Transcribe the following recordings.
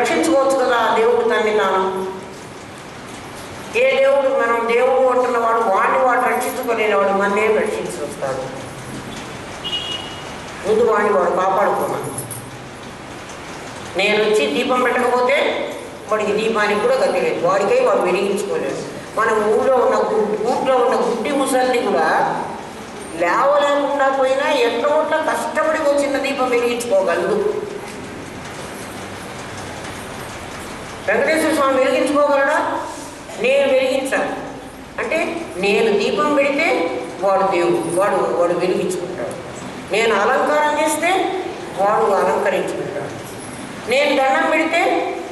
రక్షించుకోవచ్చు కదా దేవుడు తన్ని తాను. ఏ దేవుడు మనం దేవుడు అంటున్నవాడు వాడు రక్షించుకోలేనివాడు మన్నేం రక్షించుకొస్తాడు? ముందు వాడు కాపాడుకున్నాను. నేను వచ్చి దీపం పెట్టకపోతే వాడికి దీపానికి కూడా గతి లేదు, వాడికై వాడు వెలిగించుకోలేదు. మనం ఊళ్ళో ఉన్న గుడ్డి ముసల్ని కూడా లేవలేకుండా పోయినా ఎట్లా కష్టపడి వచ్చిన దీపం వెలిగించుకోగలదు. వెంకటేశ్వర స్వామి వెలిగించుకోగలడా? నేను వెలిగించాలి అంటే నేను దీపం పెడితే వాడు దేవుడు, వాడు వెలిగించుకుంటాడు. నేను అలంకారం చేస్తే వాడు అలంకరించుకుంటాడు. నేను దండం పెడితే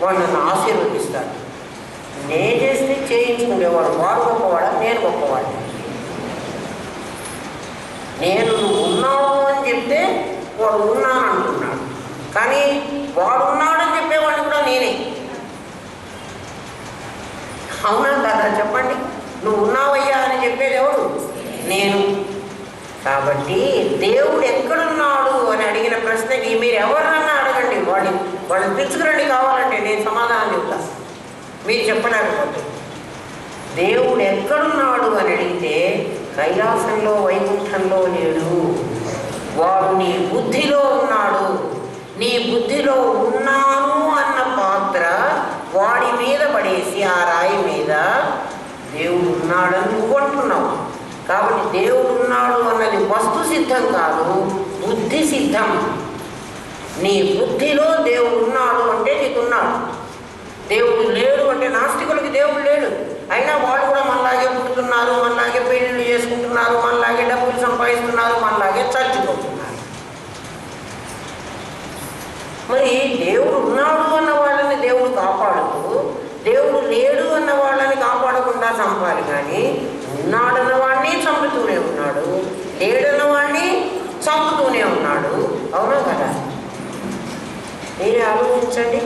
వాడు నన్ను ఆశీర్వదిస్తాడు. నేను చేస్తే చేయించుకునేవాడు వాడు గొప్పవాడా, నేను గొప్పవాడు? నేను నువ్వు ఉన్నావు అని చెప్తే వాడు ఉన్నాను అంటున్నాడు, కానీ వాడు ఉన్నాడని చెప్పేవాడిని కూడా నేనే. అవునా కదా చెప్పండి? నువ్వు ఉన్నావయ్యా అని చెప్పేది ఎవడు? నేను. కాబట్టి దేవుడు ఎక్కడున్నాడు అని అడిగిన ప్రశ్నకి మీరు ఎవరినన్నా అడగండి, వాళ్ళని పిలుచుకురండి కావాలంటే, నేను సమాధానం చెప్తాను. మీరు చెప్పలేకపోతే దేవుడు ఎక్కడున్నాడు అని అడిగితే కైలాసంలో వైకుంఠంలో లేడు, వాడు నీ బుద్ధిలో ఉన్నాడు. నీ బుద్ధిలో ఉన్నాను అన్న పాత్ర వాడి మీద పడేసి ఆ రాయి మీద దేవుడు ఉన్నాడని నువ్వు అంటున్నావు. కాబట్టి దేవుడు ఉన్నాడు అన్నది వస్తు సిద్ధం కాదు, బుద్ధి సిద్ధం. నీ బుద్ధిలో దేవుడు ఉన్నాడు అంటే నీకున్నాడు. దేవుడు లేడు అంటే నాస్తికులకి దేవుడు లేడు, అయినా వాళ్ళు కూడా మనలాగే పుట్టుతున్నారు, మనలాగే పెళ్ళిళ్ళు చేసుకుంటున్నారు, మనలాగే డబ్బులు సంపాదిస్తున్నారు, మనలాగే చచ్చిపోతున్నారు. మరి దేవుడు ఉన్నాడు అన్న వాళ్ళని దేవుడు కాపాడుతూ, దేవుడు లేడు అన్న వాళ్ళని కాపాడకుండా చంపాలి. కానీ ఉన్నాడన్న వాడిని చంపుతూనే ఉన్నాడు, లేడన్న వాడిని చంపుతూనే ఉన్నాడు. అవునా కదా? మీరే ఆలోచించండి.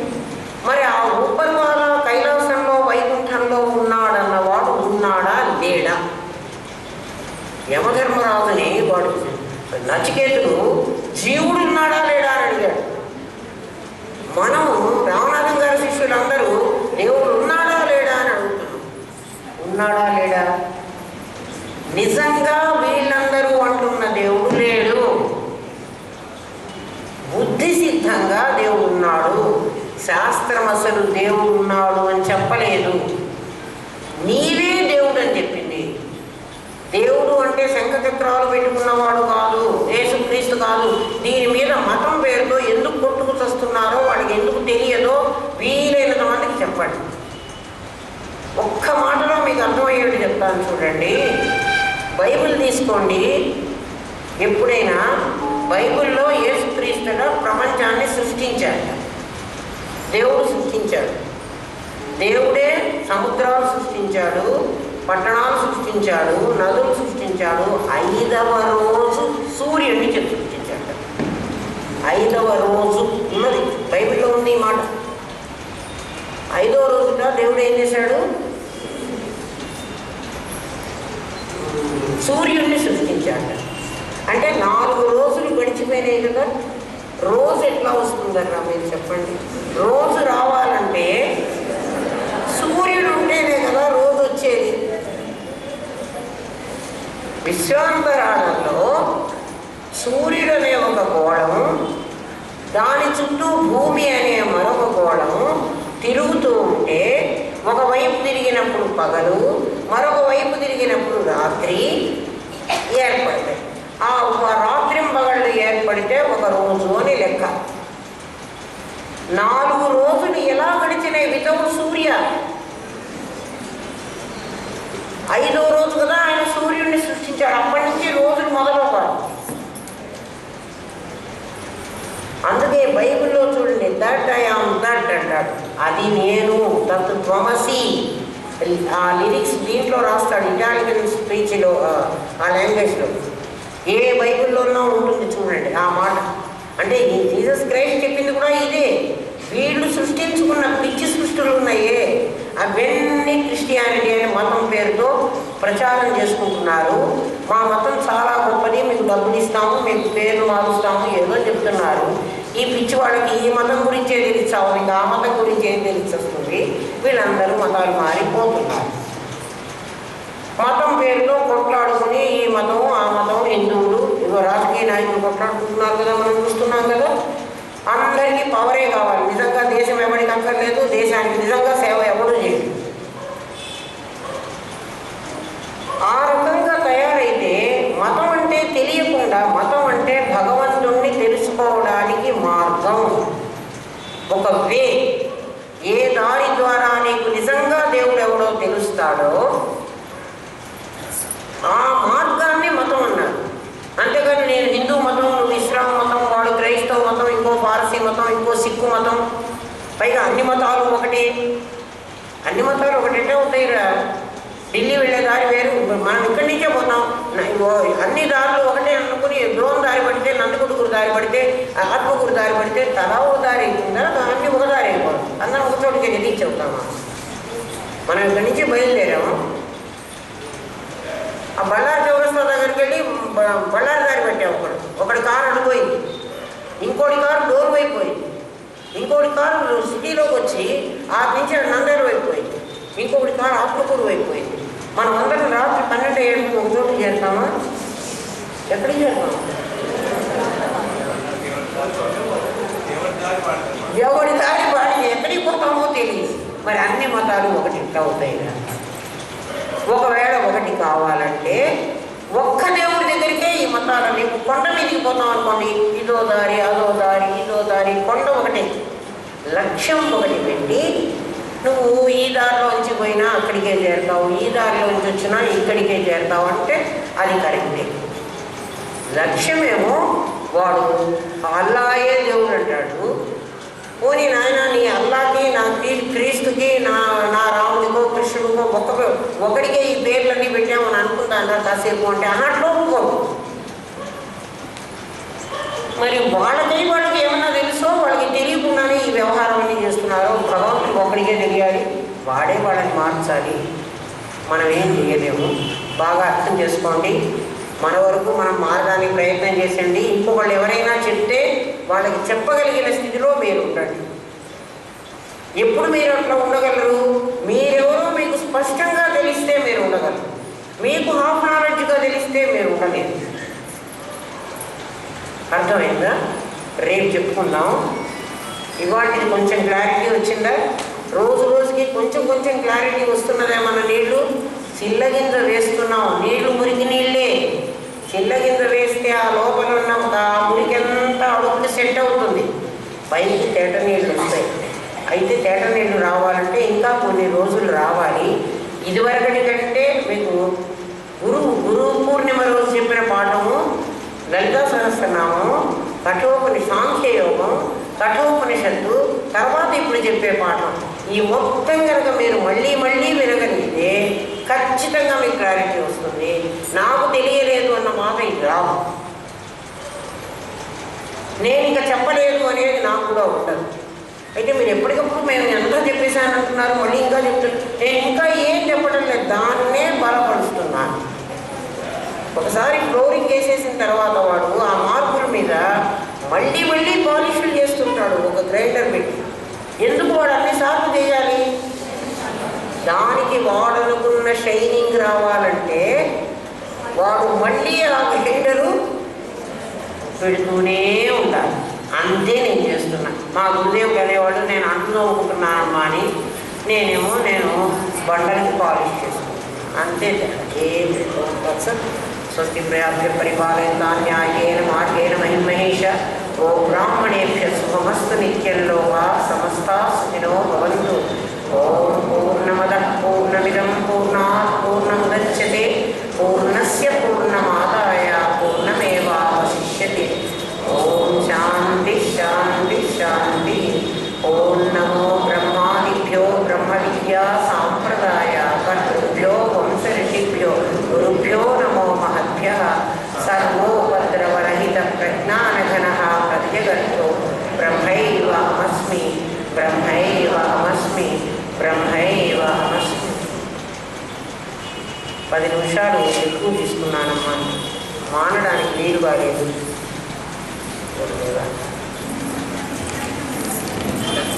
మరి ఆ ఉపరివాల కైలాసంలో వైకుంఠంలో ఉన్నాడన్నవాడు ఉన్నాడా లేడా? యమధర్మరాజుని వాడు నచికేతుడు జీవుడు ఉన్నాడా లేడా అని అడిగాడు. మనము రామనాథం గారి శిష్యులందరూ దేవుడు ఉన్నాడా లేడా అని అడుగుతున్నాం. ఉన్నాడా లేడా? నిజంగా వీళ్ళందరూ అంటున్న దేవుడు లేడు, బుద్ధి సిద్ధంగా దేవుడు ఉన్నాడు. శాస్త్రం అసలు దేవుడు ఉన్నాడు అని చెప్పలేదు, నీవే దేవుడు అని చెప్పింది. దేవుడు అంటే శంఖచక్రాలు పెట్టుకున్నవాడు కాదు, యేసుక్రీస్తు కాదు. దీని మీద మతం పేరుతో ఎందుకు కొట్టుకు చస్తున్నారో వాడికి ఎందుకు తెలియదో వీలైనంత మందికి చెప్పండి. ఒక్క మాటలో మీకు అర్థమయ్యేది చెప్తాను చూడండి. బైబిల్ తీసుకోండి. ఎప్పుడైనా బైబిల్లో యేసుక్రీస్తుగా ప్రపంచాన్ని సృష్టించాడు. దేవుడు సృష్టించాడు. దేవుడే సముద్రాలు సృష్టించాడు, పట్టణాలు సృష్టించాడు, నదులు సృష్టించాడు. 5వ రోజు సూర్యుడిని సృష్టించాడు. 5వ రోజు ఉన్నది, బైబిల్లో ఉంది ఈ మాట. 5వ రోజున దేవుడు ఏం చేశాడు? సూర్యుడిని సృష్టించాడు. అంటే 4 రోజులు గడిచిపోయినాయి కదా. రోజు ఎట్లా వస్తుందన్నా మీరు చెప్పండి? రోజు రావాలంటే సూర్యుడు ఉంటేనే కదా రోజు వచ్చేది. విశ్వాంతరాళంలో సూర్యుడు అనే ఒక గోళం, దాని చుట్టూ భూమి అనే మరొక గోళం తిరుగుతూ ఉంటే ఒకవైపు తిరిగినప్పుడు పగలు, మరొక వైపు తిరిగినప్పుడు రాత్రి ఏర్పడతాయి. ఆ రాత్రింపగళ్ళు ఏర్పడితే ఒక రోజు అని లెక్క. 4 రోజులు ఎలా గడిచినాయి వితౌట్ సూర్య? 5వ రోజు కదా ఆయన సూర్యుడిని సృష్టించాడు. అప్పటి నుంచి రోజులు మొదలవుతారు. అందుకే బైబిల్లో చూడండి, దట్ ఐ యామ్ దట్ అంటాడు. అది నేను, దట్ త్వమసి. ఆ లిరిక్స్ దీంట్లో రాస్తాడు, ఇటాలియన్ స్పీచ్లో, ఆ లాంగ్వేజ్లో. ఏ బైబిల్లోనో ఉంటుంది చూడండి ఆ మాట. అంటే ఈ జీసస్ క్రైస్ట్ చెప్పింది కూడా ఇదే. వీళ్ళు సృష్టించుకున్న పిచ్చి సృష్టిలు ఉన్నాయే, అవన్నీ క్రిస్టియానిటీ అనే మతం పేరుతో ప్రచారం చేసుకుంటున్నారు. మా మతం చాలా గొప్పది, మీకు డబ్బులు ఇస్తాము, మీకు పేర్లు మారుస్తాము, ఏదో చెప్తున్నారు. ఈ పిచ్చి వాళ్ళకి ఈ మతం గురించే తెలుస్తావు, ఇంకా ఆ మతం గురించి ఏం తెలిసొస్తుంది. వీళ్ళందరూ మతాలు మారిపోతున్నారు. మతం పేరుతో కొట్లాడుకుని ఈ మతం ఆ మతం, హిందువులు ఇగో రాజకీయ నాయకులు కొట్లాడుకుంటున్నారు కదా, మనం చూస్తున్నాం కదా. అందరికీ పవరే కావాలి. నిజంగా దేశం ఎవరికి అక్కర్లేదు, దేశానికి నిజంగా సేవ ఎవరు చేయదు. ఆ రకంగా తయారైతే మతం అంటే తెలియకుండా, మతం అంటే భగవంతుణ్ణి తెలుసుకోవడానికి మార్గం, ఒక వే. ఏ దారి ద్వారా నీకు నిజంగా దేవుడు ఎవడో తెలుస్తాడో ఆ మార్గాన్ని మతం అన్నారు. అంతేగాని నేను హిందూ మతం, నువ్వు ఇస్లాం మతం, వాడు క్రైస్తవ మతం, ఇంకో పారసీ మతం, ఇంకో సిక్కు మతం, పైగా అన్ని మతాలు ఒకటి. అన్ని మతాలు ఒకటంటే అవుతాయిరా. ఢిల్లీ వెళ్ళే దారి వేరు, మనం ఇక్కడి నుంచే పోతాం. అన్ని దారులు ఒకటే అనుకుని ద్రోణం దారి పడితే, నందకుడుగురు దారి పడితే, ఆత్మగురు దారి పడితే తలా ఒక దారి అవుతుందా, అన్నీ ఒక దారి అయిపోతాం. అందరం ఒక చోటుకి రీచ్ అవుతామా? మనం ఇక్కడి నుంచి బయలుదేరాము, ఆ బళ్ళారి చౌరస్తా దగ్గరికి వెళ్ళి బళ్ళారి దారి పెట్టాము. ఒకటి కారు అడిపోయింది, ఇంకోటి కారు డోర్ వైపోయింది, ఇంకోటి కారు సిటీలోకి వచ్చి ఆ నుంచి నందేరు వైపోయింది, ఇంకొకటి కారు ఆత్మకూరు వైపోయింది. మనం అందరం రాత్రి 12 ఏళ్ళకి ఒక చోటు చేరుతామా? ఎక్కడికి చేరుతాము? ఎవరి దారి వాడి ఎక్కడికి పోతామో తెలియదు. మరి అన్ని మతాలు ఒకటి అవుతాయి. ఒకవేళ ఒకటి కావాలంటే ఒక్క దేవుడి దగ్గరికే ఈ మతాలన్నీ. కొండ మీదకి పోతాం అనుకోండి, ఇదో దారి అదో దారి, ఇదో దారి, కొండ ఒకటే. లక్ష్యం ఒకటి పెట్టి నువ్వు ఈ దారిలోంచి పోయినా అక్కడికే చేరుతావు, ఈ దారిలోంచి వచ్చినా ఇక్కడికే చేరుతావు అంటే అది కరెక్టే. లక్ష్యమేమో వాడు అల్లాయే దేవుడు అంటాడు. పోనీ నాయన నీ అల్లాకి, నా క్రీస్తుకి, నా రాముడికో కృష్ణుడికో ఒకడికే ఈ పేర్లన్నీ పెట్టామని అనుకుంటాను కాసేపు అంటే అన్నట్లు ఒప్పుకోరు. మరి వాళ్ళకి ఏమన్నా తెలుసో, వాళ్ళకి తెలియకుండానే ఈ వ్యవహారం అన్నీ చేస్తున్నారో. భగవంతుడికి ఒకడికే తెలియాలి, వాడే వాళ్ళని మార్చాలి. మనం ఏం చేయలేము. బాగా అర్థం చేసుకోండి. మన వరకు మనం మార్గానికి ప్రయత్నం చేసండి. ఇంకొకళ్ళు ఎవరైనా చెప్తే వాళ్ళకి చెప్పగలిగిన స్థితిలో మీరు ఉండండి. ఎప్పుడు మీరు అట్లా ఉండగలరు? మీరెవరో మీకు స్పష్టంగా తెలిస్తే మీరు ఉండగలరు. మీకు హాఫ్ నాలెడ్జ్గా తెలిస్తే మీరు ఉండలేరు. అర్థమైందా? రేపు చెప్పుకుందాం. ఇవాటికి కొంచెం క్లారిటీ వచ్చిందా? రోజు రోజుకి కొంచెం క్లారిటీ వస్తున్నదే. మన నీళ్లు చిల్లగింజ వేస్తున్నాం, నీళ్లు మురికి నీళ్ళే. చిల్లగింజ వేస్తే ఆ లోపల ఉన్న మురికంతా అడుగుకి సెట్ అవుతుంది, పైకి తేట నీళ్ళు వస్తాయి. అయితే తేట నీళ్ళు రావాలంటే ఇంకా కొన్ని రోజులు రావాలి. ఇదివరకటి కంటే మీకు గురు పూర్ణిమ రోజు చెప్పిన పాఠము లలితా సహస్రనామం, సాంఖ్యయోగం, కఠోపనిషత్తు, తర్వాత ఇప్పుడు చెప్పే పాఠం, ఈ మొత్తం కనుక మీరు మళ్ళీ వినగలిగితే ఖచ్చితంగా మీకు క్లారిటీ వస్తుంది. నాకు తెలియలేదు అన్న మాట ఇది రాదు. నేను ఇంకా చెప్పలేదు అనేది నాకు కూడా ఉండదు. అయితే మీరు ఎప్పటికప్పుడు మేము ఎంత చెప్పేశాను అంటున్నారు, మళ్ళీ ఇంకా చెప్తున్నారు. నేను ఇంకా ఏం చెప్పడం లేదు, దాన్నే బలపరుస్తున్నాను. ఒకసారి ఫ్లోరింగ్ వేసేసిన తర్వాత వాడు ఆ మార్పుల మీద మళ్ళీ పాలిష్లు చేస్తుంటాడు ఒక గ్రైండర్ పెట్టి. ఎందుకు వాడు అన్నిసార్లు చేయాలి? దానికి వాడనుకున్న షైనింగ్ రావాలంటే వాడు మళ్ళీ ఆ గ్రైండరు పెడుతూనే ఉండాలి. అంతే నేను చేస్తున్నా. మా గురుదేవుడు అనేవాడు నేను అంటున్నా అనుకుంటున్నానమ్మా అని, నేను బండలకి పాలిష్ చేసుకుంటున్నాను. అంతే ఏం స్వస్తి ప్రయాభ్య పరిపాలయంతాన్యాయేన మార్గేణ మహిమహేష. ఓ బ్రాహ్మణేభ్య శుభమస్తు నిత్యంలోగా సమస్తా సుఖినో భవంతు. ఓం పూర్ణమదః పూర్ణమిదం పూర్ణాత్ పూర్ణముదచ్యతే పూర్ణస్య పూర్ణమాదాయ పూర్ణమేవావశిష్యతే. ఓం శాంతి శాంతి శాంతి. ఓం నమో బ్రహ్మాదిభ్యో బ్రహ్మ విద్యా సాంప్రదాయ కర్తృభ్యో వంశఋషిభ్యో గురుభ్యో నమో మహద్భ్యః. సర్వోపద్రవరహిత ప్రజ్ఞానఘనః ప్రత్యగర్తో బ్రహ్మైవ అస్మి బ్రహ్మైవ అస్మి బ్రహ్మైవ అస్మి. 10 నిమిషాలు ఎక్కువ తీసుకున్నానమ్మా, మానడానికి వీలు కాలేదు.